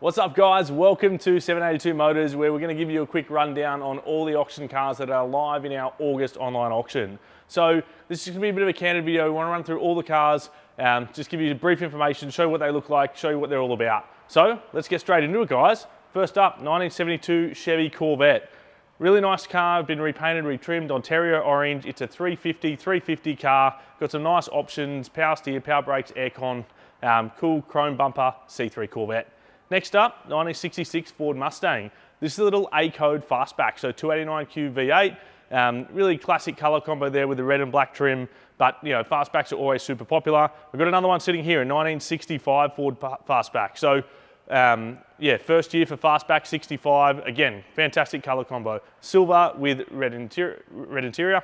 What's up guys, welcome to 782 Motors, where we're going to give you a quick rundown on all the auction cars that are live in our August online auction. So this is going to be a bit of a candid video. We want to run through all the cars, just give you brief information, show what they look like, show you what they're all about. So let's get straight into it guys. First up, 1972 Chevy Corvette. Really nice car, been repainted, retrimmed, Ontario orange. It's a 350 car, got some nice options, power steer, power brakes, aircon, cool chrome bumper, C3 Corvette. Next up, 1966 Ford Mustang. This is a little A-code fastback, so 289Q V8. Really classic color combo there with the red and black trim, but you know, fastbacks are always super popular. We've got another one sitting here, a 1965 Ford fastback. So yeah, first year for fastback 65. Again, fantastic color combo. Silver with red interior.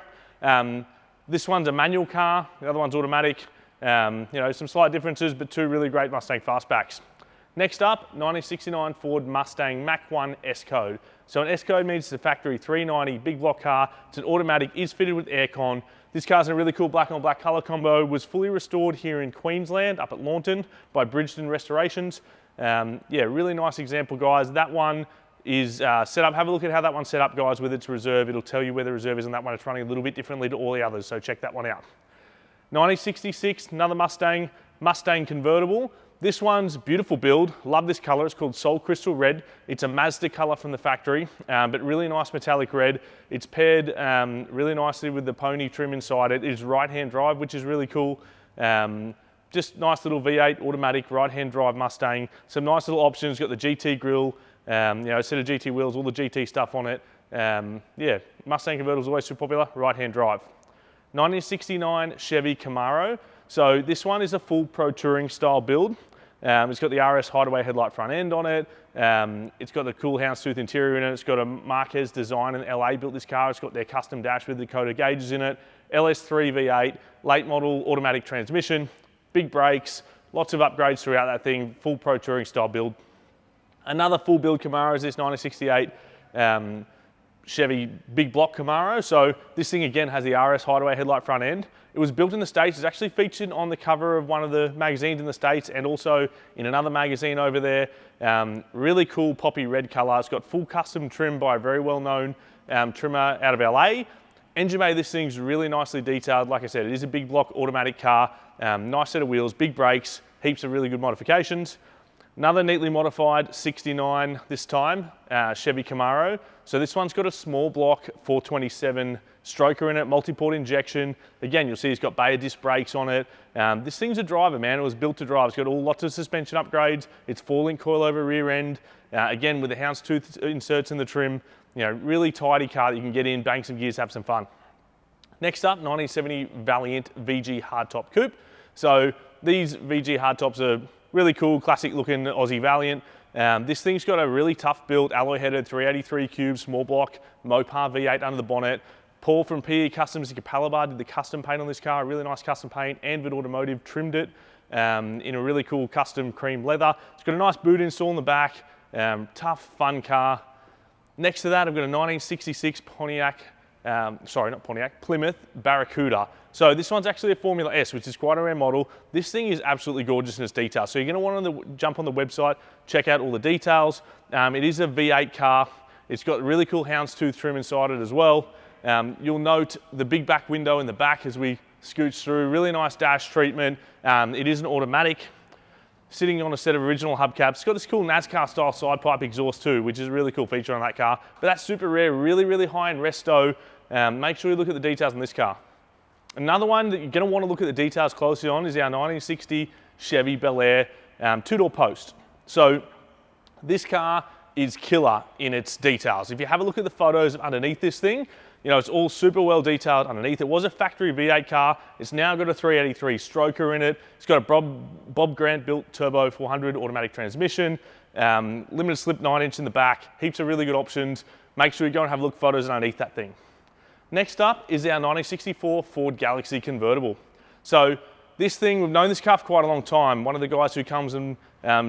This one's a manual car, the other one's automatic. You know, some slight differences, but two really great Mustang fastbacks. Next up, 1969 Ford Mustang Mach 1 S-Code. So an S-Code means it's a factory 390 big block car. It's an automatic, is fitted with aircon. This car's in a really cool black on black color combo, was fully restored here in Queensland, up at Launton by Bridgeton Restorations. Yeah, really nice example guys. That one is set up, have a look at how that one's set up guys with its reserve. It'll tell you where the reserve is on that one. It's running a little bit differently to all the others, so check that one out. 1966, another Mustang convertible. This one's beautiful build, love this color, it's called Soul Crystal Red. It's a Mazda color from the factory, but really nice metallic red. It's paired really nicely with the pony trim inside it. It is right-hand drive, which is really cool. Just nice little V8 automatic right-hand drive Mustang. Some nice little options, got the GT grille, you know, a set of GT wheels, all the GT stuff on it. Yeah, Mustang convertible is always super popular, right-hand drive. 1969 Chevy Camaro. So this one is a full Pro Touring style build. It's got the RS Hideaway headlight front end on it. It's got the cool houndstooth interior in it. It's got a Marquez design in LA built this car. It's got their custom dash with the Dakota gauges in it. LS3 V8, late model automatic transmission, big brakes, lots of upgrades throughout that thing, full Pro Touring style build. Another full build Camaro is this 1968 Chevy big block Camaro. So this thing again has the RS Hideaway headlight front end. It was built in the States. It's actually featured on the cover of one of the magazines in the States and also in another magazine over there. Really cool poppy red color. It's got full custom trim by a very well-known trimmer out of LA. Engine bay, this thing's really nicely detailed. Like I said, it is a big block automatic car. Nice set of wheels, big brakes, heaps of really good modifications. Another neatly modified 69 this time, Chevy Camaro. So this one's got a small block 427 stroker in it, multi-port injection. Again, you'll see it's got Bayer disc brakes on it. This thing's a driver, man. It was built to drive. It's got lots of suspension upgrades. It's 4-link coilover rear end. Again, with the houndstooth inserts in the trim. You know, really tidy car that you can get in, bang some gears, have some fun. Next up, 1970 Valiant VG hardtop coupe. So these VG hardtops are really cool, classic looking Aussie Valiant. This thing's got a really tough build, alloy headed 383 cube, small block, Mopar V8 under the bonnet. Paul from PE Customs in Capalaba did the custom paint on this car, really nice custom paint. Anvid Automotive trimmed it in a really cool custom cream leather. It's got a nice boot install in the back, tough, fun car. Next to that, I've got a 1966 Plymouth Barracuda. So this one's actually a Formula S, which is quite a rare model. This thing is absolutely gorgeous in its detail. So you're gonna want to jump on the website, check out all the details. It is a V8 car. It's got really cool houndstooth trim inside it as well. You'll note the big back window in the back as we scooch through. Really nice dash treatment. It is an automatic, sitting on a set of original hubcaps. It's got this cool NASCAR style side pipe exhaust too, which is a really cool feature on that car. But that's super rare, really, really high in resto. Make sure you look at the details on this car. Another one that you're gonna wanna look at the details closely on is our 1960 Chevy Bel Air two-door post. So this car is killer in its details. If you have a look at the photos underneath this thing, you know, it's all super well detailed underneath. It was a factory V8 car. It's now got a 383 stroker in it. It's got a Bob Grant built turbo 400 automatic transmission, limited slip 9-inch in the back, heaps of really good options. Make sure you go and have a look at photos underneath that thing. Next up is our 1964 Ford Galaxy convertible. So this thing, we've known this car for quite a long time. One of the guys who comes and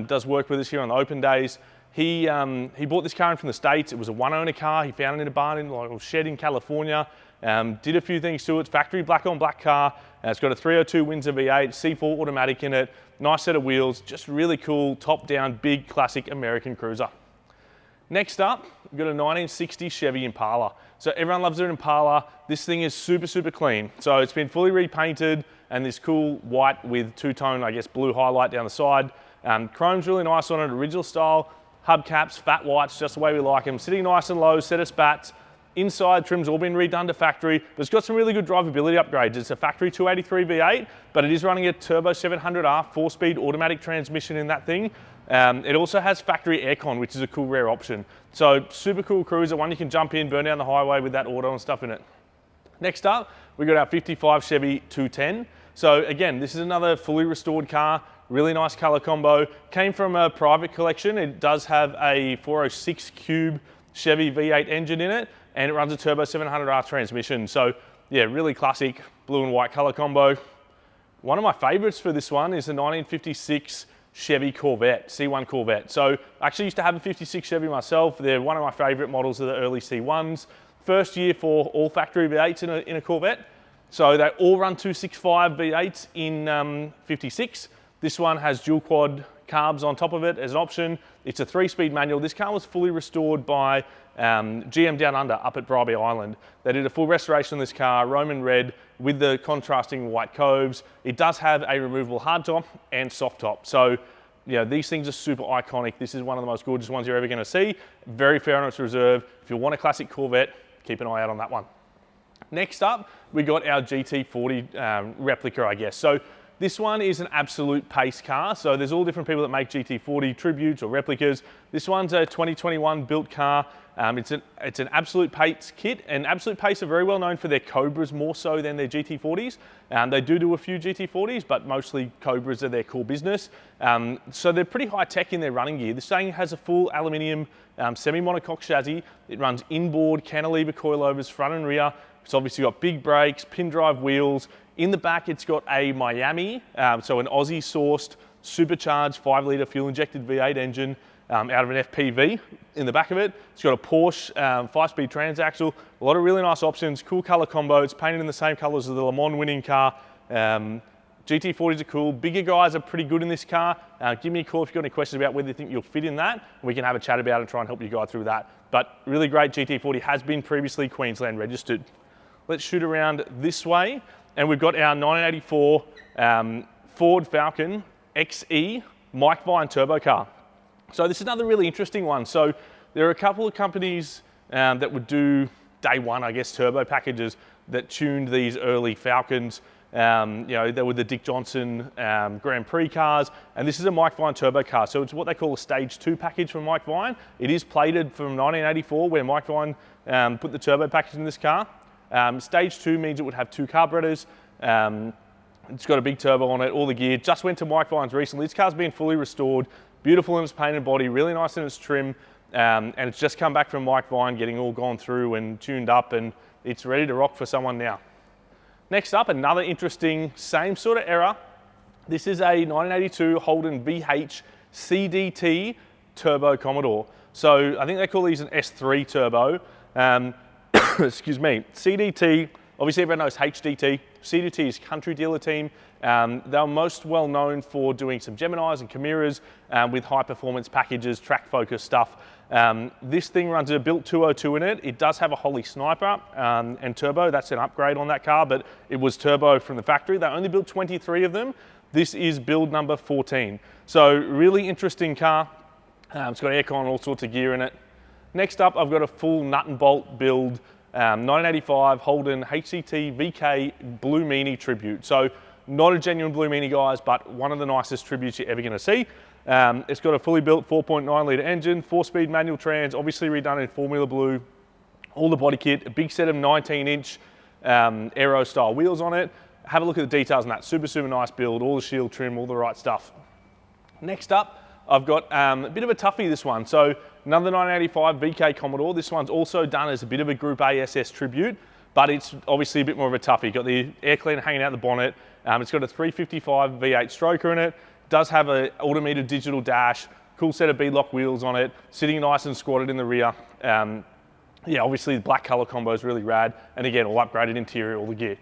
does work with us here on the open days, He bought this car in from the States. It was a one-owner car. He found it in a barn in like a shed in California. Did a few things to it. It's factory black on black car. It's got a 302 Windsor V8, C4 automatic in it. Nice set of wheels. Just really cool, top-down, big, classic American cruiser. Next up, we've got a 1960 Chevy Impala. So everyone loves their Impala. This thing is super, super clean. So it's been fully repainted and this cool white with two-tone, I guess, blue highlight down the side. Chrome's really nice on it, original style. Hubcaps, fat whites, just the way we like them. Sitting nice and low, set of spats. Inside trim's all been redone to factory, but it's got some really good drivability upgrades. It's a factory 283 V8, but it is running a turbo 700R 4-speed automatic transmission in that thing. It also has factory aircon, which is a cool rare option. So super cool cruiser, one you can jump in, burn down the highway with that auto and stuff in it. Next up, we got our 55 Chevy 210. So again, this is another fully restored car, really nice color combo. Came from a private collection. It does have a 406 cube Chevy V8 engine in it, and it runs a turbo 700R transmission. So yeah, really classic blue and white color combo. One of my favorites for this one is the 1956 Chevy Corvette, C1 Corvette. So I actually used to have a 56 Chevy myself. They're one of my favorite models of the early C1s. First year for all factory V8s in a Corvette. So they all run 265 V8s in 56. This one has dual quad carbs on top of it as an option. It's a 3-speed manual. This car was fully restored by GM Down Under up at Bribie Island. They did a full restoration of this car, Roman red with the contrasting white coves. It does have a removable hardtop and soft top. So, you know, these things are super iconic. This is one of the most gorgeous ones you're ever gonna see. Very fair on its reserve. If you want a classic Corvette, keep an eye out on that one. Next up, we got our GT40 replica, I guess. So this one is an absolute pace car. So there's all different people that make GT40 tributes or replicas. This one's a 2021 built car. It's an absolute pace kit, and Absolute Pace are very well known for their Cobras more so than their GT40s. They do a few GT40s, but mostly Cobras are their core business. So they're pretty high tech in their running gear. This thing has a full aluminium semi-monocoque chassis. It runs inboard cantilever coilovers front and rear. It's obviously got big brakes, pin drive wheels. In the back, it's got a Miami, so an Aussie-sourced supercharged 5-litre fuel-injected V8 engine out of an FPV in the back of it. It's got a Porsche 5-speed transaxle, a lot of really nice options, cool colour combo. It's painted in the same colours as the Le Mans winning car. GT40s are cool. Bigger guys are pretty good in this car. Give me a call if you've got any questions about whether you think you'll fit in that. We can have a chat about it and try and help you guide through that. But really great GT40, has been previously Queensland registered. Let's shoot around this way. And we've got our 1984 Ford Falcon XE Mike Vine turbo car. So this is another really interesting one. So there are a couple of companies that would do day one, I guess, turbo packages that tuned these early Falcons. You know, they were the Dick Johnson Grand Prix cars, and this is a Mike Vine turbo car. So it's what they call a stage 2 package from Mike Vine. It is plated from 1984, where Mike Vine put the turbo package in this car. Stage 2 means it would have 2 carburetors. It's got a big turbo on it, all the gear. Just went to Mike Vine's recently. This car's been fully restored, beautiful in its painted body, really nice in its trim, and it's just come back from Mike Vine, getting all gone through and tuned up, and it's ready to rock for someone now. Next up, another interesting, same sort of era. This is a 1982 Holden VH CDT Turbo Commodore. So I think they call these an S3 turbo. Excuse me, CDT, obviously everyone knows HDT. CDT is Country Dealer Team. They're most well known for doing some Geminis and Chimeras with high performance packages, track focus stuff. This thing runs a built 202 in it. It does have a Holley Sniper and turbo. That's an upgrade on that car, but it was turbo from the factory. They only built 23 of them. This is build number 14. So really interesting car. It's got aircon, all sorts of gear in it. Next up, I've got a full nut and bolt build 1985 Holden HCT VK Blue Meanie Tribute. So not a genuine Blue Meanie, guys, but one of the nicest tributes you're ever going to see. It's got a fully built 4.9 litre engine, 4-speed manual trans, obviously redone in Formula Blue, all the body kit, a big set of 19-inch aero style wheels on it. Have a look at the details on that. Super, super nice build, all the shield trim, all the right stuff. Next up, I've got a bit of a toughie, this one. So another 1985 VK Commodore. This one's also done as a bit of a Group A SS tribute, but it's obviously a bit more of a toughie. Got the air cleaner hanging out the bonnet. It's got a 355 V8 stroker in it. Does have an automated digital dash, Cool set of beadlock wheels on it, sitting nice and squatted in the rear. Yeah, obviously the black color combo is really rad. And again, all upgraded interior, all the gear.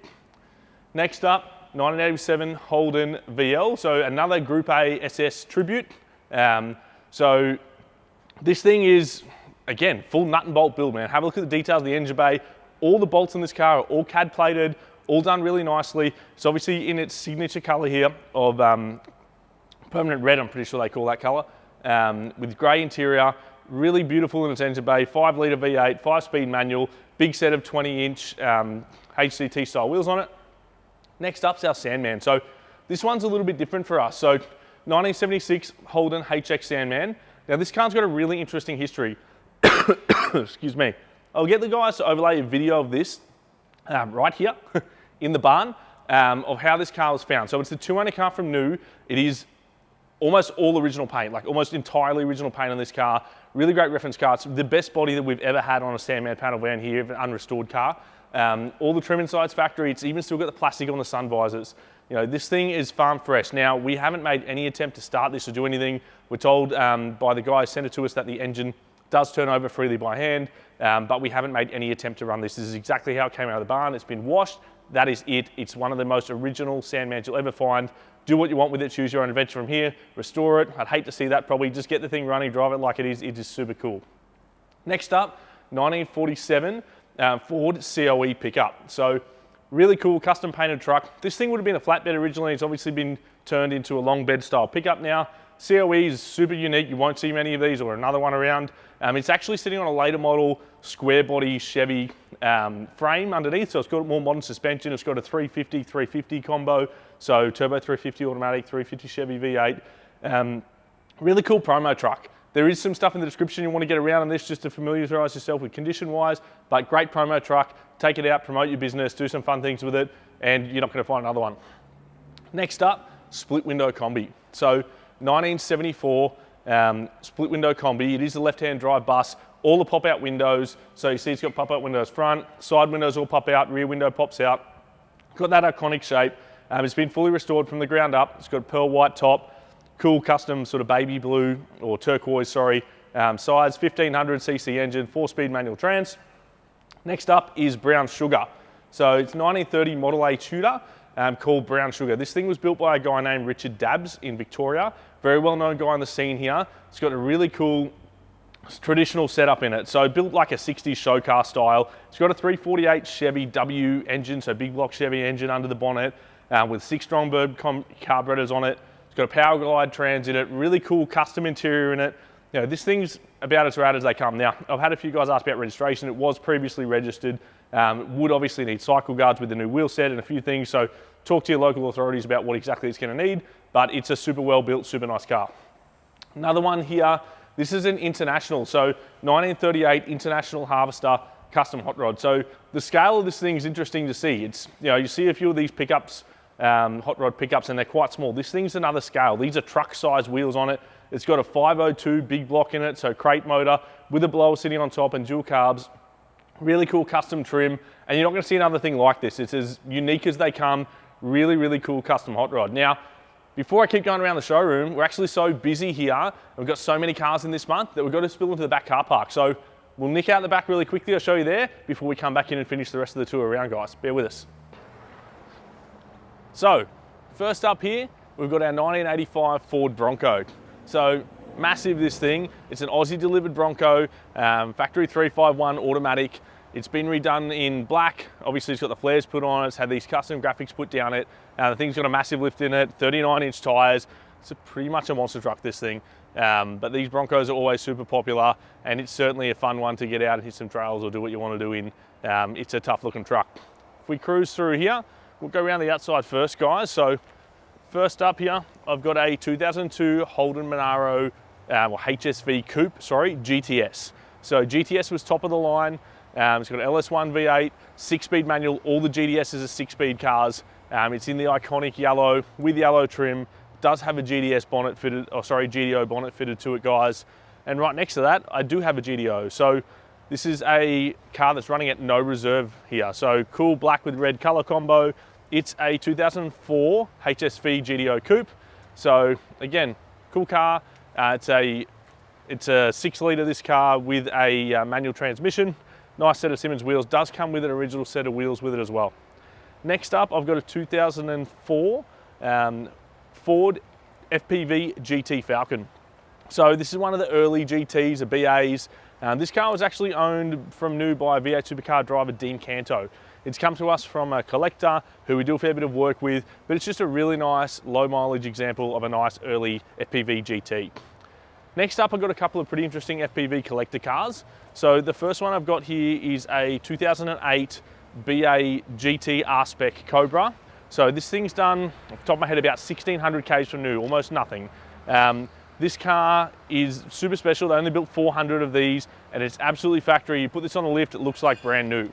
Next up, 1987 Holden VL. So another Group A SS Tribute. So this thing is, again, full nut and bolt build, man. Have a look at the details of the engine bay. All the bolts in this car are all CAD plated, all done really nicely. It's obviously in its signature color here of permanent red, I'm pretty sure they call that color, with gray interior, really beautiful in its engine bay, 5-litre V8, 5-speed manual, big set of 20-inch HCT style wheels on it. Next up's our Sandman. So this one's a little bit different for us. So 1976 Holden HX Sandman. Now this car's got a really interesting history. Excuse me. I'll get the guys to overlay a video of this right here in the barn of how this car was found. So it's the 200 car from new. It is almost all original paint, like almost entirely original paint on this car. Really great reference car. It's the best body that we've ever had on a Sandman panel van here, an unrestored car. All the trim inside's factory. It's even still got the plastic on the sun visors. You know, this thing is farm fresh. Now, we haven't made any attempt to start this or do anything. We're told by the guy who sent it to us that the engine does turn over freely by hand, but we haven't made any attempt to run this. This is exactly how it came out of the barn. It's been washed. That is it. It's one of the most original Sandmans you'll ever find. Do what you want with it. Choose your own adventure from here. Restore it. I'd hate to see that. Probably just get the thing running, drive it like it is. It is super cool. Next up, 1947 Ford COE pickup. So really cool custom painted truck. This thing would have been a flatbed originally. It's obviously been turned into a long bed style pickup now. COE is super unique. You won't see many of these or another one around. It's actually sitting on a later model square body Chevy frame underneath. So it's got more modern suspension. It's got a 350 combo. So turbo 350 automatic, 350 Chevy V8. Really cool promo truck. There is some stuff in the description you want to get around on this just to familiarize yourself with condition wise, but great promo truck. Take it out, promote your business, do some fun things with it, and you're not going to find another one. Next up, split window combi. So 1974 split window combi. It is a left-hand drive bus. All the pop-out windows. So you see it's got pop-out windows front, side windows all pop out, rear window pops out. Got that iconic shape. It's been fully restored from the ground up. It's got a pearl white top, cool custom sort of baby blue or turquoise, sorry, sides, 1500cc engine, 4-speed manual trans. Next up is Brown Sugar. So it's 1930 Model A Tudor called Brown Sugar. This thing was built by a guy named Richard Dabbs in Victoria. Very well-known guy on the scene here. It's got a really cool traditional setup in it. So built like a 60s show car style. It's got a 348 Chevy W engine, so big block Chevy engine under the bonnet with 6 Strongbird carburetors on it. It's got a power glide trans in it, really cool custom interior in it. You know, this thing's about as rad as they come. Now, I've had a few guys ask about registration. It was previously registered. Would obviously need cycle guards with the new wheel set and a few things. So talk to your local authorities about what exactly it's going to need. But it's a super well built, super nice car. Another one here. This is an International. So 1938 International Harvester custom hot rod. So the scale of this thing is interesting to see. It's, you know, you see a few of these pickups, hot rod pickups, and they're quite small. This thing's another scale. These are truck size wheels on it. It's got a 502 big block in it, so crate motor with a blower sitting on top and dual carbs. Really cool custom trim, and you're not going to see another thing like this. It's as unique as they come. Really, really cool custom hot rod. Now, before I keep going around the showroom, we're actually so busy here, and we've got so many cars in this month that we've got to spill into the back car park. So we'll nick out the back really quickly. I'll show you there before we come back in and finish the rest of the tour around, guys. Bear with us. So, first up here, we've got our 1985 Ford Bronco. So, massive this thing. It's an Aussie delivered Bronco, factory 351 automatic. It's been redone in black. Obviously, it's got the flares put on it. It's had these custom graphics put down it. The thing's got a massive lift in it, 39-inch tires. It's pretty much a monster truck, this thing. But these Broncos are always super popular, and it's certainly a fun one to get out and hit some trails or do what you want to do in. It's a tough looking truck. If we cruise through here, we'll go around the outside first, guys. So first up here, I've got a 2002 Holden Manaro, or HSV Coupe, sorry, GTS. So GTS was top of the line. It's got an LS1 V8, 6-speed manual. All the GTSs are 6-speed cars. It's in the iconic yellow with yellow trim. Does have a GDS bonnet fitted, or sorry, GDO bonnet fitted to it, guys. And right next to that, I do have a GDO. So this is a car that's running at no reserve here. So cool black with red color combo. It's a 2004 HSV GDO Coupe. So again, cool car. It's a 6-litre this car with a manual transmission. Nice set of Simmons wheels. Does come with an original set of wheels with it as well. Next up, I've got a 2004 Ford FPV GT Falcon. So this is one of the early GTs, the BAs. This car was actually owned from new by V8 supercar driver Dean Canto. It's come to us from a collector who we do a fair bit of work with, but it's just a really nice low mileage example of a nice early FPV GT. Next up, I've got a couple of pretty interesting FPV collector cars. So the first one I've got here is a 2008 BA GT R-Spec Cobra. So this thing's done, off the top of my head, about 1,600 Ks from new, almost nothing. This car is super special. They only built 400 of these and it's absolutely factory. You put this on a lift, it looks like brand new.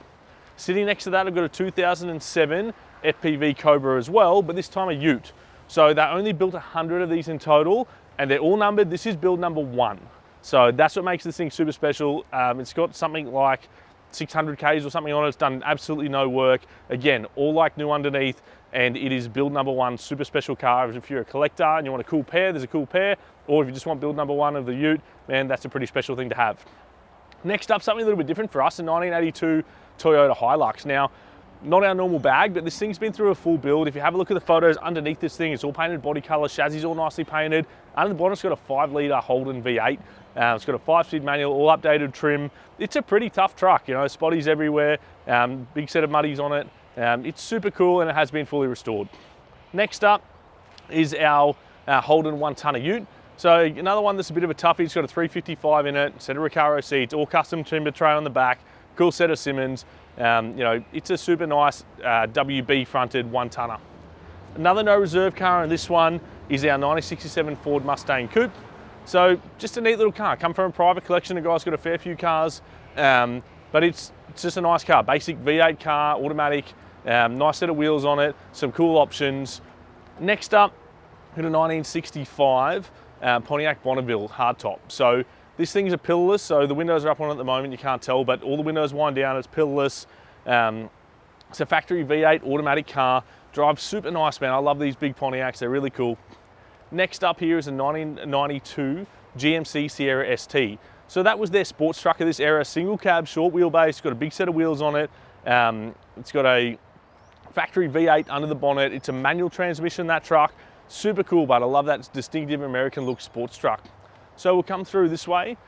Sitting next to that, I've got a 2007 FPV Cobra as well, but this time a Ute. So they only built 100 of these in total and they're all numbered. This is build number 1. So that's what makes this thing super special. It's got something like 600 Ks or something on it. It's done absolutely no work. Again, all like new underneath, and it is build number 1, super special car. If you're a collector and you want a cool pair, there's a cool pair. Or if you just want build number 1 of the Ute, man, that's a pretty special thing to have. Next up, something a little bit different for us, a 1982 Toyota Hilux. Now, not our normal bag, but this thing's been through a full build. If you have a look at the photos underneath this thing, it's all painted body color, chassis all nicely painted. Under the bonnet, it's got a 5-litre Holden V8. It's got a 5-speed manual, all updated trim. It's a pretty tough truck, you know, spotties everywhere, big set of muddies on it. It's super cool and it has been fully restored. Next up is our Holden 1-tonner Ute. So another one that's a bit of a toughie. It's got a 355 in it, set of Recaro seats, all custom timber tray on the back, cool set of Simmons. You know, it's a super nice WB fronted 1-tonner. Another no reserve car in this one is our 1967 Ford Mustang Coupe. So just a neat little car. Come from a private collection. The guy's got a fair few cars, but it's just a nice car. Basic V8 car, automatic, nice set of wheels on it, some cool options. Next up, got a 1965 Pontiac Bonneville hardtop. So this thing's a pillarless, so the windows are up on it at the moment, you can't tell, but all the windows wind down, it's pillarless. It's a factory V8 automatic car, drives super nice, man. I love these big Pontiacs, they're really cool. Next up here is a 1992 GMC Sierra ST. So that was their sports truck of this era, single cab, short wheelbase, got a big set of wheels on it. It's got a factory V8 under the bonnet. It's a manual transmission, that truck. Super cool, but I love that distinctive American look sports truck. So we'll come through this way,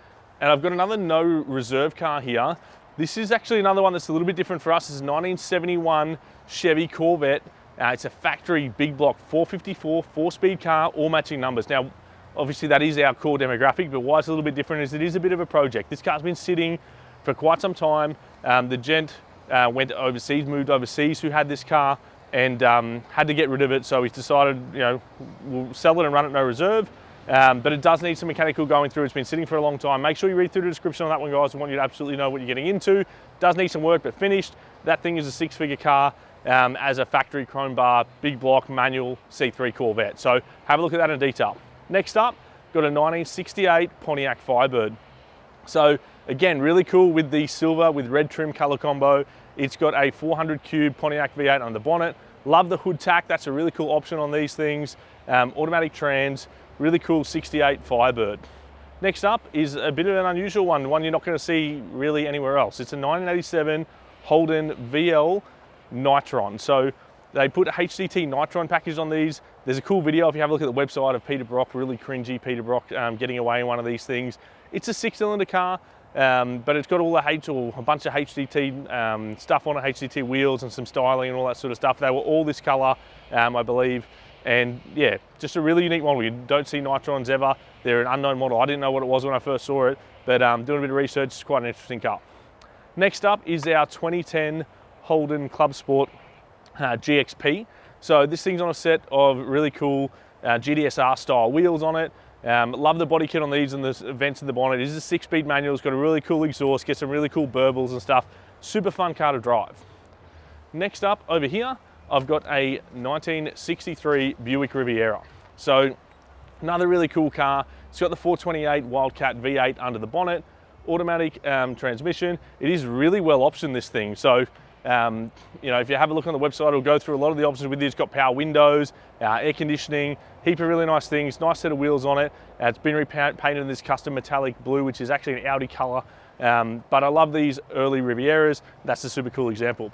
and I've got another no reserve car here. This is actually another one that's a little bit different for us. It's a 1971 Chevy Corvette. It's a factory big block 454 4-speed car, all matching numbers. Now, obviously that is our core demographic, but why it's a little bit different is it is a bit of a project. This car's been sitting for quite some time. The gent went overseas, moved overseas, who had this car and had to get rid of it. So he's decided, you know, we'll sell it and run it no reserve. But it does need some mechanical going through. It's been sitting for a long time. Make sure you read through the description on that one, guys. I want you to absolutely know what you're getting into. It does need some work, but finished. That thing is a 6-figure car as a factory chrome bar, big block, manual C3 Corvette. So have a look at that in detail. Next up, got a 1968 Pontiac Firebird. So again, really cool with the silver with red trim color combo. It's got a 400 cube Pontiac V8 on the bonnet. Love the hood tack. That's a really cool option on these things. Automatic trans. Really cool 68 Firebird. Next up is a bit of an unusual one you're not going to see really anywhere else. It's a 1987 Holden VL Nitron. So they put a HDT Nitron package on these. There's a cool video if you have a look at the website of Peter Brock, really cringy Peter Brock getting away in one of these things. It's a 6-cylinder car, but it's got all the a bunch of HDT stuff on it, HDT wheels and some styling and all that sort of stuff. They were all this color, I believe. And yeah, just a really unique model. You don't see Nitrons ever. They're an unknown model. I didn't know what it was when I first saw it, but doing a bit of research, it's quite an interesting car. Next up is our 2010 Holden Club Sport GXP. So this thing's on a set of really cool GDSR style wheels on it. Love the body kit on these and the vents in the bonnet. It is a 6-speed manual. It's got a really cool exhaust, gets some really cool burbles and stuff. Super fun car to drive. Next up over here, I've got a 1963 Buick Riviera. So another really cool car. It's got the 428 Wildcat V8 under the bonnet, automatic transmission. It is really well optioned, this thing. So You know, if you have a look on the website, it'll go through a lot of the options with you. It's got power windows, air conditioning, heap of really nice things, nice set of wheels on it. It's been repainted in this custom metallic blue, which is actually an Audi color. But I love these early Rivieras. That's a super cool example.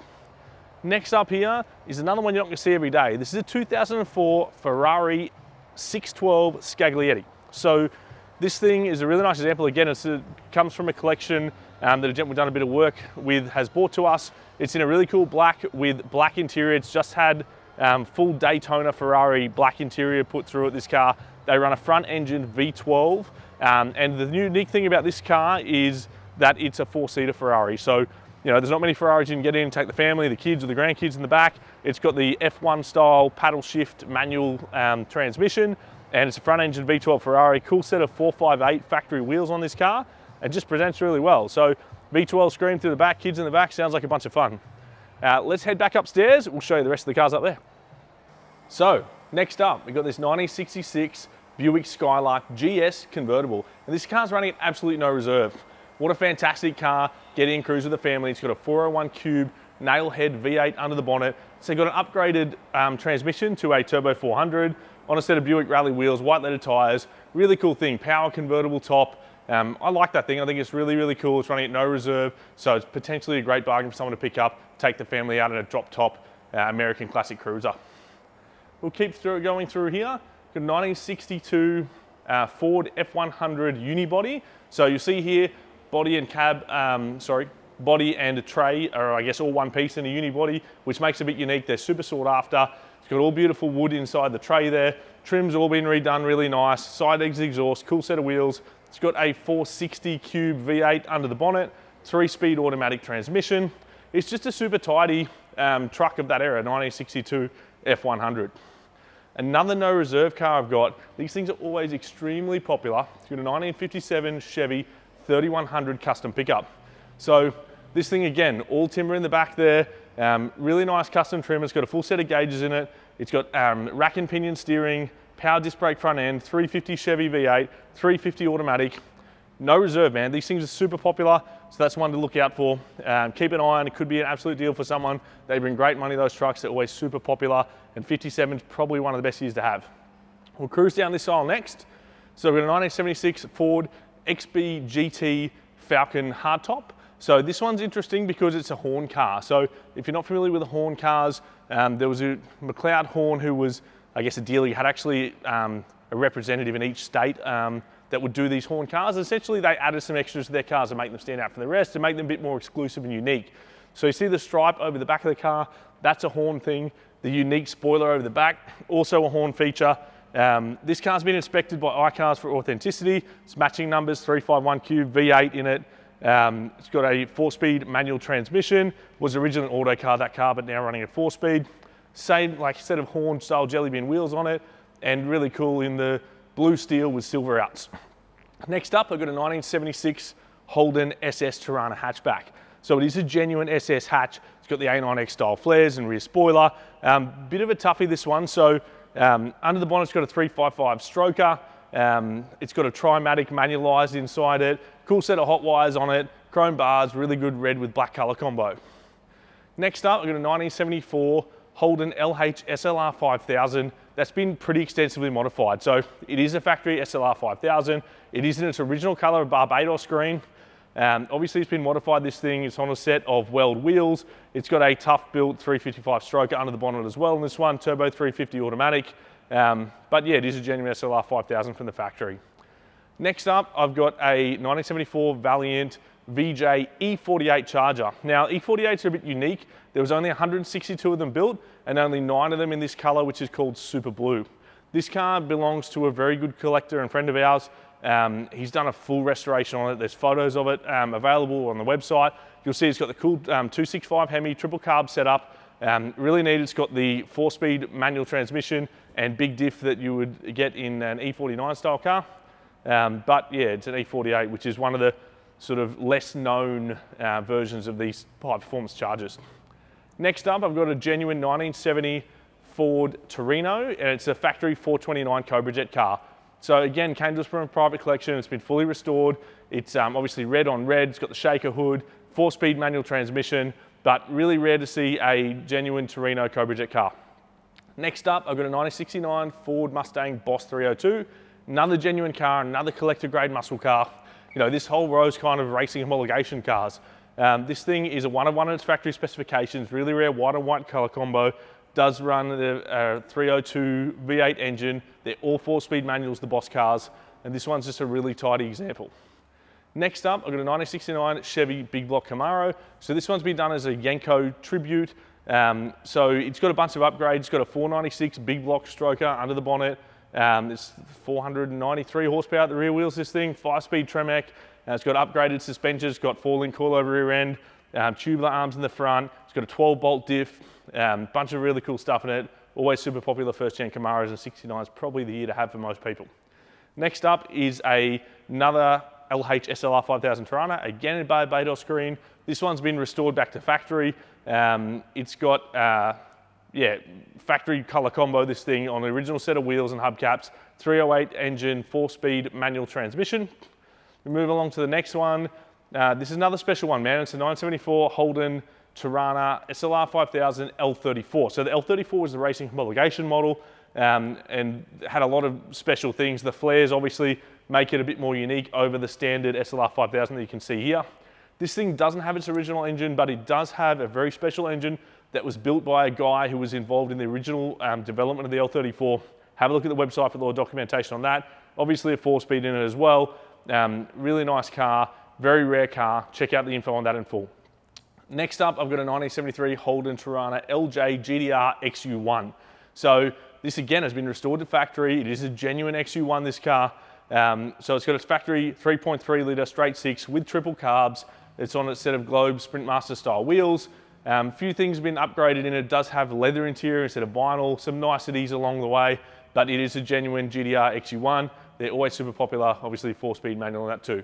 Next up here is another one you're not going to see every day. This is a 2004 Ferrari 612 Scaglietti. So this thing is a really nice example. Again, it comes from a collection that a gentleman we've done a bit of work with has brought to us. It's in a really cool black with black interior. It's just had full Daytona Ferrari black interior put through it, this car. They run a front engine V12. And the unique thing about this car is that it's a 4-seater Ferrari. So, you know, there's not many Ferraris you can get in and take the family, the kids or the grandkids in the back. It's got the F1 style paddle shift manual transmission, and it's a front engine V12 Ferrari. Cool set of 458 factory wheels on this car. It just presents really well. So V12 screen through the back, kids in the back, sounds like a bunch of fun. Let's head back upstairs. We'll show you the rest of the cars up there. So next up, we've got this 1966 Buick Skylark GS convertible. And this car's running at absolutely no reserve. What a fantastic car, get in, cruise with the family. It's got a 401 cube nail head V8 under the bonnet. So you've got an upgraded transmission to a turbo 400 on a set of Buick Rally wheels, white leather tires. Really cool thing, power convertible top. I like that thing. I think it's really, really cool. It's running at no reserve, so it's potentially a great bargain for someone to pick up, take the family out in a drop top American classic cruiser. We'll keep going through here. Got a 1962 Ford F100 unibody. So you see here, body and cab, body and a tray are, I guess, all one piece in a unibody, which makes it a bit unique. They're super sought after. It's got all beautiful wood inside the tray there. Trim's all been redone really nice. Side exit exhaust, cool set of wheels. It's got a 460 cube V8 under the bonnet, 3-speed automatic transmission. It's just a super tidy truck of that era, 1962 F100. Another no reserve car I've got. These things are always extremely popular. It's got a 1957 Chevy 3100 custom pickup. So this thing, again, all timber in the back there, really nice custom trim. It's got a full set of gauges in it. It's got rack and pinion steering, power disc brake front end, 350 Chevy V8, 350 automatic. No reserve, man. These things are super popular, so that's one to look out for. Keep an eye on, it could be an absolute deal for someone. They bring great money, those trucks. They're always super popular, and 57 is probably one of the best years to have. We'll cruise down this aisle next. So we've got a 1976 Ford XB GT Falcon hardtop. So this one's interesting because it's a horn car. So if you're not familiar with the horn cars, there was a McLeod Horn who was, I guess, a dealer. He had actually a representative in each state that would do these horn cars. Essentially, they added some extras to their cars to make them stand out from the rest, to make them a bit more exclusive and unique. So you see the stripe over the back of the car, that's a horn thing. The unique spoiler over the back, also a horn feature. This car's been inspected by iCars for authenticity. It's matching numbers, 351 cube V8 in it. It's got a 4-speed manual transmission. Was originally an auto car, that car, but now running at 4-speed. Same like set of horn style jelly bean wheels on it, and really cool in the blue steel with silver outs. Next up, I've got a 1976 Holden SS Tirana hatchback. So it is a genuine SS hatch. It's got the A9X style flares and rear spoiler. Bit of a toughie, this one. So under the bonnet, it's got a 355 stroker. It's got a Trimatic manualized inside it. Cool set of hot wires on it. Chrome bars, really good red with black color combo. Next up, I've got a 1974 Holden LH SLR 5000. That's been pretty extensively modified. So it is a factory SLR 5000. It is in its original color of Barbados green. Obviously it's been modified, this thing. It's on a set of weld wheels. It's got a tough built 355 stroker under the bonnet as well in this one, turbo 350 automatic. But yeah, it is a genuine SLR 5000 from the factory. Next up, I've got a 1974 Valiant VJ E48 Charger. Now, E48s are a bit unique. There was only 162 of them built and only 9 of them in this color, which is called Super Blue. This car belongs to a very good collector and friend of ours. He's done a full restoration on it. There's photos of it available on the website. You'll see it's got the cool 265 Hemi triple carb setup. Really neat. It's got the 4-speed manual transmission and big diff that you would get in an E49 style car. But yeah, it's an E48, which is one of the sort of less known versions of these high performance Chargers. Next up, I've got a genuine 1970 Ford Torino, and it's a factory 429 Cobra Jet car. So again, came to us from a private collection. It's been fully restored. It's obviously red on red. It's got the shaker hood, 4-speed manual transmission, but really rare to see a genuine Torino Cobra Jet car. Next up, I've got a 1969 Ford Mustang Boss 302, another genuine car, another collector grade muscle car. You know, this whole row is kind of racing homologation cars. This thing is a 1 of 1 in its factory specifications, really rare white and white color combo, does run the 302 V8 engine. They're all 4-speed manuals, the Boss cars, and this one's just a really tidy example. Next up, I've got a 1969 Chevy Big Block Camaro. So this one's been done as a Yenko tribute. So it's got a bunch of upgrades. It's got a 496 Big Block stroker under the bonnet. It's 493 horsepower at the rear wheels, this thing, 5-speed Tremec. It's got upgraded suspensions, it's got 4-link coilover rear end, tubular arms in the front. It's got a 12-bolt diff, bunch of really cool stuff in it. Always super popular first-gen Camaros, and 69 is probably the year to have for most people. Next up is another LH SLR 5000 Tirana, again in Barbados green. This one's been restored back to factory. It's got, factory color combo, this thing, on the original set of wheels and hubcaps, 308 engine, 4-speed manual transmission. We move along to the next one. This is another special one, man. It's a 1974 Holden Tirana SLR 5000 L34. So the L34 is the racing homologation model and had a lot of special things. The flares obviously make it a bit more unique over the standard SLR 5000 that you can see here. This thing doesn't have its original engine, but it does have a very special engine that was built by a guy who was involved in the original development of the L34. Have a look at the website for the documentation on that. Obviously a 4-speed in it as well. Really nice car, very rare car. Check out the info on that in full. Next up, I've got a 1973 Holden Tirana LJ GDR XU1. So this again has been restored to factory. It is a genuine XU1, this car. So it's got its factory 3.3 litre straight 6 with triple carbs. It's on a set of Globe Sprintmaster style wheels. A few things have been upgraded in it. It does have leather interior instead of vinyl, some niceties along the way, but it is a genuine GDR XU1. They're always super popular, obviously 4-speed manual on that too.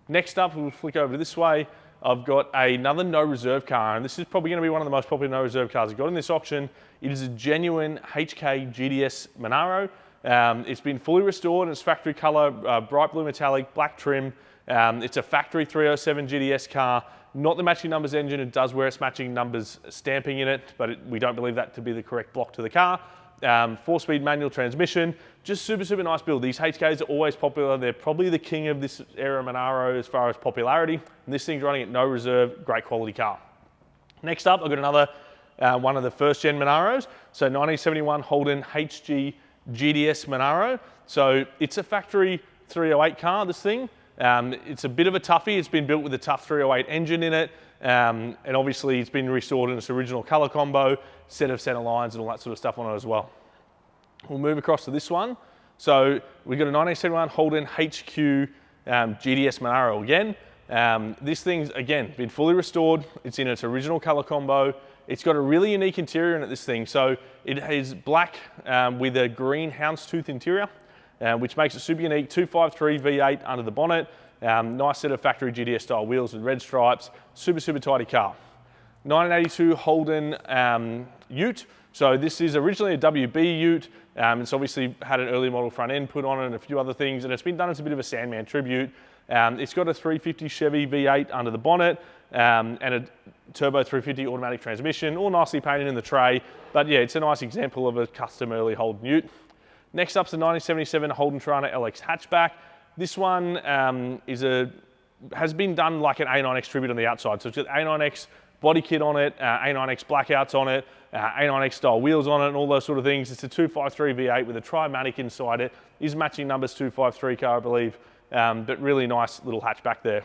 Next up, we'll flick over this way. I've got another no reserve car, and this is probably going to be one of the most popular no reserve cars I've got in this auction. It is a genuine HK GDS Manaro. It's been fully restored in its factory color, bright blue metallic, black trim. It's a factory 307 GDS car, not the matching numbers engine. It does wear its matching numbers stamping in it, but we don't believe that to be the correct block to the car. 4-speed manual transmission, just super, super nice build. These HKs are always popular. They're probably the king of this era Manaro as far as popularity. And this thing's running at no reserve, great quality car. Next up, I've got another one of the first-gen Manaros. So 1971 Holden HG GDS Manaro. So it's a factory 308 car, this thing. It's a bit of a toughie. It's been built with a tough 308 engine in it. And obviously it's been restored in its original color combo, set of center lines and all that sort of stuff on it as well. We'll move across to this one. So we've got a 1971 Holden HQ GDS Manaro again. This thing's, again, been fully restored. It's in its original color combo. It's got a really unique interior in it, this thing. So it is black with a green houndstooth interior, which makes it super unique. 253 V8 under the bonnet. Nice set of factory GDS style wheels with red stripes. Super, super tidy car. 1982 Holden Ute. So this is originally a WB Ute. It's obviously had an early model front end put on it and a few other things, and it's been done as a bit of a Sandman tribute. It's got a 350 Chevy V8 under the bonnet and a turbo 350 automatic transmission, all nicely painted in the tray. But yeah, it's a nice example of a custom early Holden Ute. Next up's the 1977 Holden Tirana LX hatchback. This one has been done like an A9X tribute on the outside. So it's got A9X body kit on it, A9X blackouts on it, A9X style wheels on it, and all those sort of things. It's a 253 V8 with a Trimatic inside it. Is matching numbers 253 car, I believe, but really nice little hatchback there.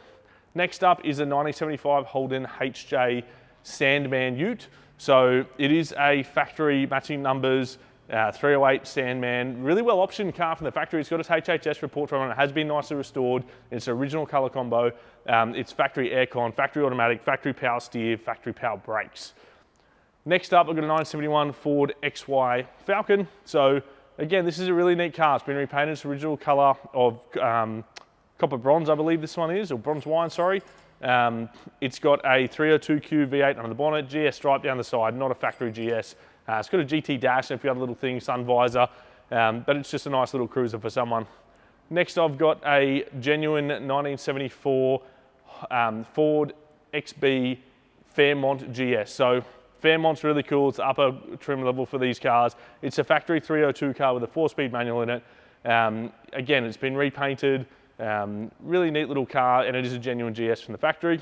Next up is a 1975 Holden HJ Sandman Ute. So it is a factory matching numbers 308 Sandman, really well optioned car from the factory. It's got its HHS report from it. It has been nicely restored. It's an original color combo. It's factory aircon, factory automatic, factory power steer, factory power brakes. Next up, I've got a 1971 Ford XY Falcon. So again, this is a really neat car. It's been repainted its original color of copper bronze, I believe this one is, or bronze wine, sorry. It's got a 302Q V8 under the bonnet, GS stripe down the side, not a factory GS. It's got a GT dash and a few other little things, sun visor, but it's just a nice little cruiser for someone. Next, I've got a genuine 1974 Ford XB Fairmont GS. So Fairmont's really cool. It's the upper trim level for these cars. It's a factory 302 car with a 4-speed manual in it. Again, it's been repainted. Really neat little car, and it is a genuine GS from the factory.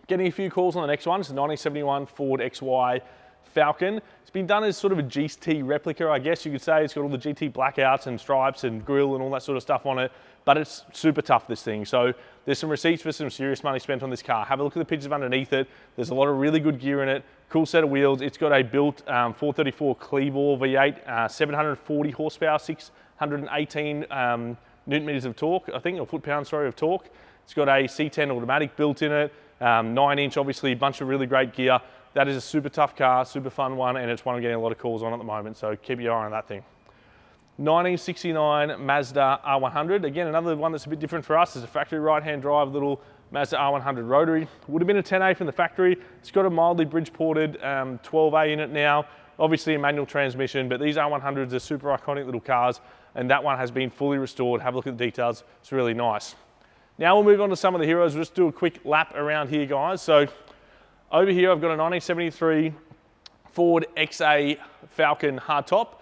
Getting a few calls on the next one. It's a 1971 Ford XY Falcon. It's been done as sort of a GT replica, I guess you could say. It's got all the GT blackouts and stripes and grille and all that sort of stuff on it, but it's super tough, this thing. So there's some receipts for some serious money spent on this car. Have a look at the pictures underneath it. There's a lot of really good gear in it. Cool set of wheels. It's got a built 434 Cleavor V8, 740 horsepower, 618 Newton meters of torque, I think, or foot-pounds, sorry, of torque. It's got a C10 automatic built in it, 9-inch, obviously, a bunch of really great gear. That is a super tough car, super fun one, and it's one I'm getting a lot of calls on at the moment, so keep your eye on that thing. 1969 Mazda R100. Again, another one that's a bit different for us. It's a factory right-hand drive little Mazda R100 rotary. Would have been a 10A from the factory. It's got a mildly bridge-ported 12A in it now. Obviously a manual transmission, but these R100s are super iconic little cars, and that one has been fully restored. Have a look at the details. It's really nice. Now we'll move on to some of the heroes. We'll just do a quick lap around here, guys. So over here, I've got a 1973 Ford XA Falcon hardtop.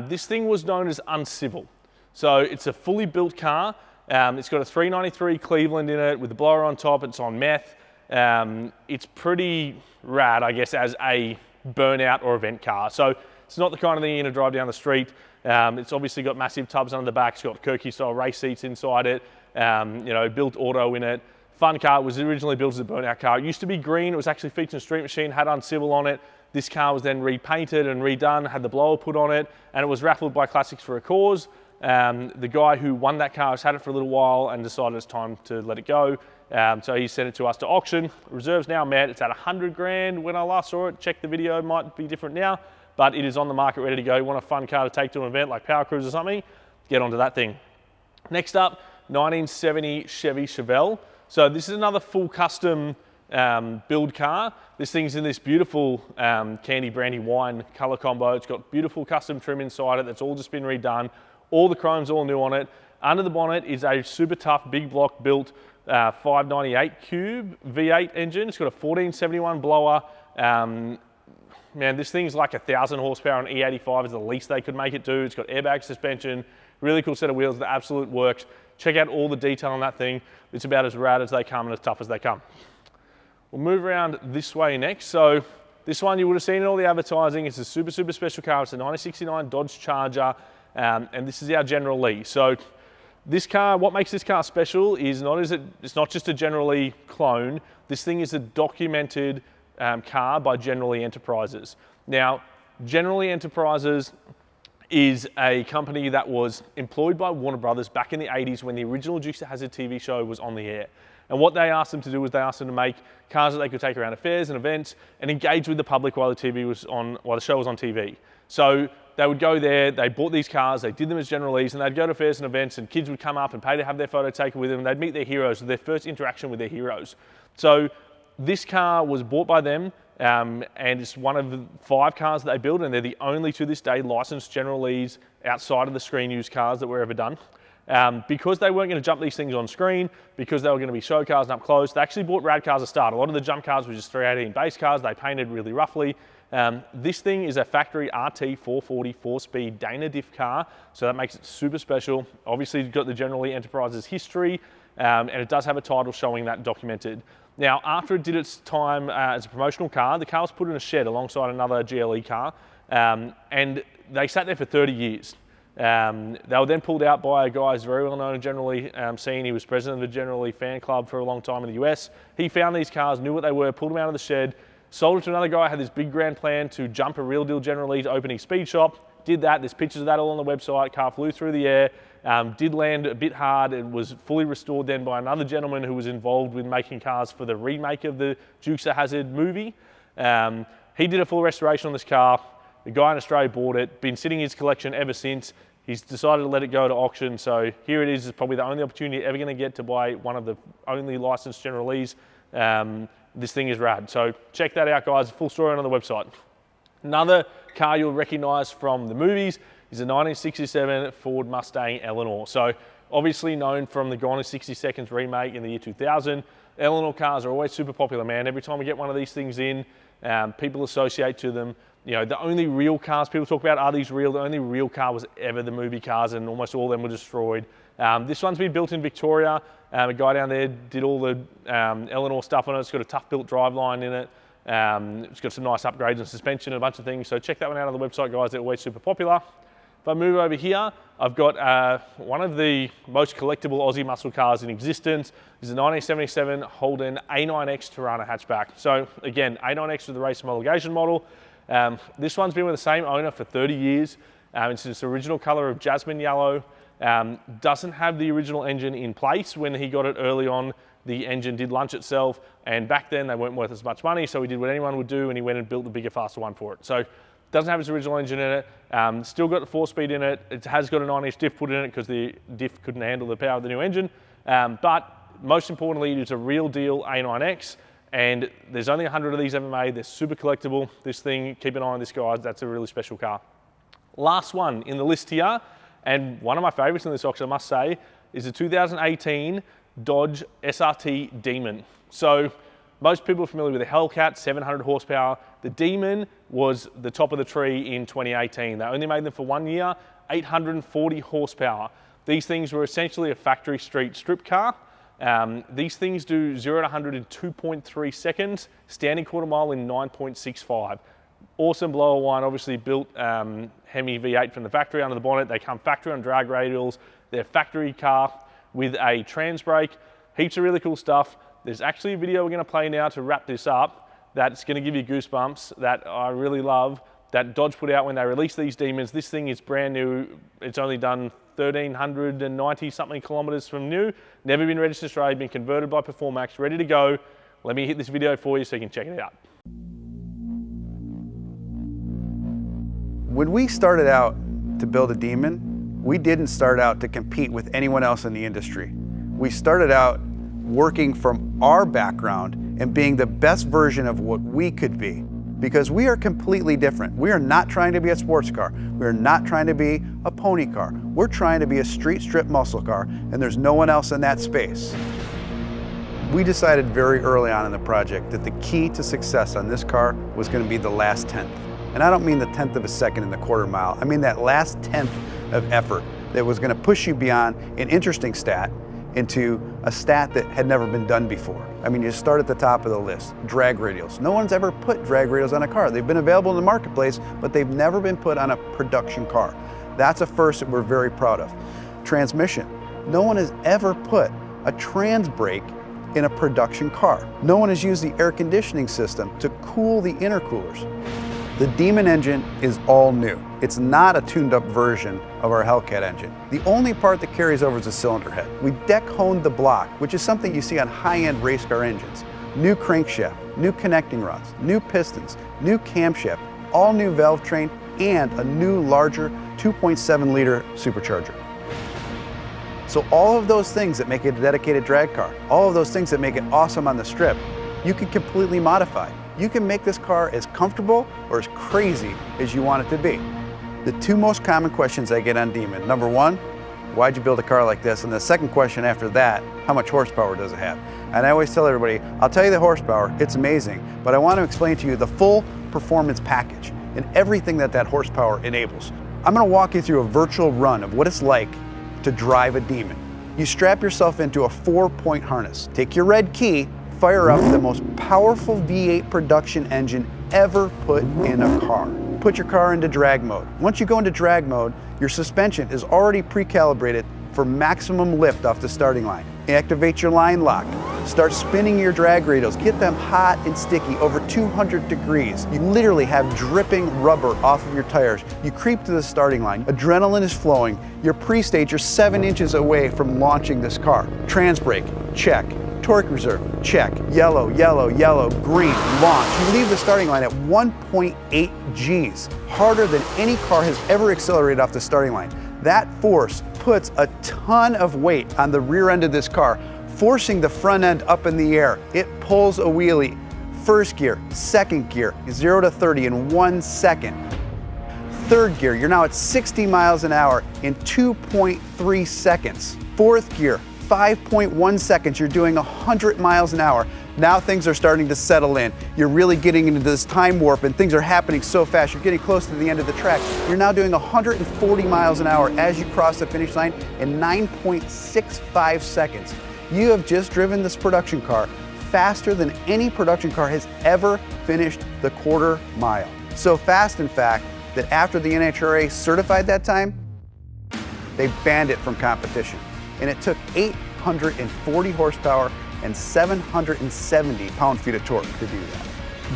This thing was known as uncivil. So it's a fully built car. It's got a 393 Cleveland in it with the blower on top. It's on meth. It's pretty rad, I guess, as a burnout or event car. So it's not the kind of thing you're gonna drive down the street. It's obviously got massive tubs under the back. It's got Kirky style race seats inside it. You know, built auto in it. Fun car. It was originally built as a burnout car. It used to be green. It was actually featured in a street machine, had uncivil on it. This car was then repainted and redone, had the blower put on it, and it was raffled by Classics for a Cause. The guy who won that car has had it for a little while and decided it's time to let it go. So he sent it to us to auction. Reserves now met. It's at 100 grand when I last saw it. Check the video, might be different now, but it is on the market ready to go. You want a fun car to take to an event like Power Cruise or something, get onto that thing. Next up, 1970 Chevy Chevelle. So this is another full custom build car. This thing's in this beautiful candy brandy wine color combo. It's got beautiful custom trim inside it that's all just been redone. All the chrome's all new on it. Under the bonnet is a super tough big block built 598 cube V8 engine. It's got a 1471 blower. Man, this thing's like 1,000 horsepower, and E85 is the least they could make it do. It's got airbag suspension, really cool set of wheels, the absolute works. Check out all the detail on that thing. It's about as rad as they come and as tough as they come. We'll move around this way next. So this one you would have seen in all the advertising. It's a super, super special car. It's a 1969 Dodge Charger, and this is our General Lee. So this car, what makes this car special is it's not just a General Lee clone. This thing is a documented car by General Lee Enterprises. Now, General Lee Enterprises is a company that was employed by Warner Brothers back in the 80s when the original Dukes of Hazzard TV show was on the air. And what they asked them to do was they asked them to make cars that they could take around affairs and events and engage with the public while the show was on TV. So they would go there, they bought these cars, they did them as General Lees, and they'd go to fairs and events, and kids would come up and pay to have their photo taken with them, and they'd meet their heroes, their first interaction with their heroes. So this car was bought by them, and it's one of the 5 cars that they build, and they're the only, to this day, licensed General Lees outside of the screen use cars that were ever done. Because they weren't going to jump these things on screen, because they were going to be show cars and up close, they actually bought rad cars to start. A lot of the jump cars were just 318 base cars. They painted really roughly. This thing is a factory RT 440 4-speed Dana diff car, so that makes it super special. Obviously, you've got the General Lee Enterprises history, and it does have a title showing that documented. Now, after it did its time as a promotional car, the car was put in a shed alongside another GLE car, and they sat there for 30 years. They were then pulled out by a guy who's very well known in General Lee scene. He was president of the General Lee fan club for a long time in the US. He found these cars, knew what they were, pulled them out of the shed, sold it to another guy, had this big grand plan to jump a real deal General Lee to open his speed shop. Did that. There's pictures of that all on the website. Car flew through the air, did land a bit hard. It was fully restored then by another gentleman who was involved with making cars for the remake of the Dukes of Hazzard movie. He did a full restoration on this car. The guy in Australia bought it, been sitting in his collection ever since. He's decided to let it go to auction, so here it is. It's probably the only opportunity you're ever going to get to buy one of the only licensed General Lees. This thing is rad, so check that out, guys. Full story on the website. Another car you'll recognize from the movies is a 1967 Ford Mustang Eleanor. So obviously known from the Gone in 60 Seconds remake in the year 2000. Eleanor cars are always super popular, man. Every time we get one of these things in, people associate to them. You know, the only real cars people talk about, are these real? The only real car was ever the movie cars, and almost all of them were destroyed. This one's been built in Victoria. A guy down there did all the Eleanor stuff on it. It's got a tough built driveline in it. It's got some nice upgrades and suspension and a bunch of things. So check that one out on the website, guys. They're always super popular. If I move over here, I've got one of the most collectible Aussie muscle cars in existence. This is a 1977 Holden A9X Tirana hatchback. So again, A9X with the race homologation model. This one's been with the same owner for 30 years. It's this original color of jasmine yellow. Doesn't have the original engine in place. When he got it early on, the engine did lunch itself, and back then they weren't worth as much money, so he did what anyone would do, and he went and built the bigger, faster one for it. So doesn't have its original engine in it. Still got the 4-speed in it. It has got a 9-inch diff put in it because the diff couldn't handle the power of the new engine. But most importantly, it is a real deal A9X, and there's only 100 of these ever made. They're super collectible. This thing, keep an eye on this, guys. That's a really special car. Last one in the list here, and one of my favorites in this auction, I must say, is the 2018 Dodge SRT Demon. So most people are familiar with the Hellcat, 700 horsepower. The Demon was the top of the tree in 2018. They only made them for 1 year, 840 horsepower. These things were essentially a factory street strip car. These things do 0 to 100 in 2.3 seconds, standing quarter mile in 9.65. Awesome blower one, obviously built Hemi V8 from the factory under the bonnet. They come factory on drag radials. They're factory car with a trans brake. Heaps of really cool stuff. There's actually a video we're gonna play now to wrap this up that's gonna give you goosebumps that I really love, that Dodge put out when they released these Demons. This thing is brand new. It's only done 1,390 something kilometers from new. Never been registered in Australia, been converted by Performax, ready to go. Let me hit this video for you so you can check it out. When we started out to build a Demon, we didn't start out to compete with anyone else in the industry. We started out working from our background and being the best version of what we could be, because we are completely different. We are not trying to be a sports car. We are not trying to be a pony car. We're trying to be a street strip muscle car, and there's no one else in that space. We decided very early on in the project that the key to success on this car was going to be the last tenth. And I don't mean the 1/10 of a second in the quarter mile. I mean that last 1/10 of effort that was going to push you beyond an interesting stat into a stat that had never been done before. I mean, you start at the top of the list, drag radials. No one's ever put drag radials on a car. They've been available in the marketplace, but they've never been put on a production car. That's a first that we're very proud of. Transmission. No one has ever put a trans brake in a production car. No one has used the air conditioning system to cool the intercoolers. The Demon engine is all new. It's not a tuned up version of our Hellcat engine. The only part that carries over is the cylinder head. We deck honed the block, which is something you see on high-end race car engines. New crankshaft, new connecting rods, new pistons, new camshaft, all new valve train, and a new larger 2.7 liter supercharger. So all of those things that make it a dedicated drag car, all of those things that make it awesome on the strip, you can completely modify. You can make this car as comfortable or as crazy as you want it to be. The two most common questions I get on Demon: number one, why'd you build a car like this? And the second question after that, how much horsepower does it have? And I always tell everybody, I'll tell you the horsepower, it's amazing, but I want to explain to you the full performance package and everything that that horsepower enables. I'm going to walk you through a virtual run of what it's like to drive a Demon. You strap yourself into a 4-point harness, take your red key, fire up the most powerful V8 production engine ever put in a car. Put your car into drag mode. Once you go into drag mode, your suspension is already pre-calibrated for maximum lift off the starting line. Activate your line lock. Start spinning your drag radials. Get them hot and sticky, over 200 degrees. You literally have dripping rubber off of your tires. You creep to the starting line. Adrenaline is flowing. You're pre-stage. You're 7 inches away from launching this car. Trans brake, check. Torque reserve, check. Yellow, yellow, yellow, green, launch. You leave the starting line at 1.8 Gs, harder than any car has ever accelerated off the starting line. That force puts a ton of weight on the rear end of this car, forcing the front end up in the air. It pulls a wheelie. First gear, second gear, 0 to 30 in 1 second. Third gear, you're now at 60 miles an hour in 2.3 seconds. Fourth gear, 5.1 seconds, you're doing 100 miles an hour. Now things are starting to settle in. You're really getting into this time warp and things are happening so fast. You're getting close to the end of the track. You're now doing 140 miles an hour as you cross the finish line in 9.65 seconds. You have just driven this production car faster than any production car has ever finished the quarter mile. So fast, in fact, that after the NHRA certified that time, they banned it from competition. And it took 840 horsepower and 770 pound-feet of torque to do that.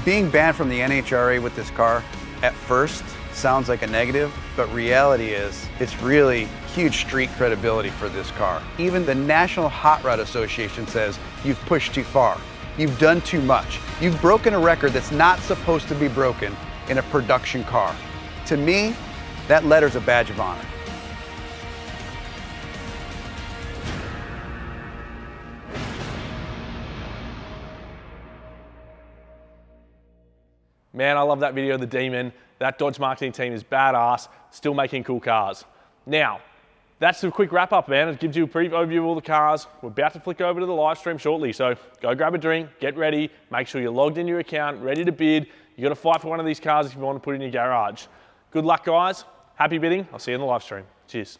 Being banned from the NHRA with this car at first sounds like a negative, but reality is it's really huge street credibility for this car. Even the National Hot Rod Association says you've pushed too far. You've done too much. You've broken a record that's not supposed to be broken in a production car. To me, that letter's a badge of honor. Man, I love that video of the Demon. That Dodge marketing team is badass, still making cool cars. Now, that's a quick wrap up, man. It gives you a brief overview of all the cars. We're about to flick over to the live stream shortly, so go grab a drink, get ready, make sure you're logged in your account, ready to bid. You got to fight for one of these cars if you want to put it in your garage. Good luck, guys. Happy bidding. I'll see you in the live stream. Cheers.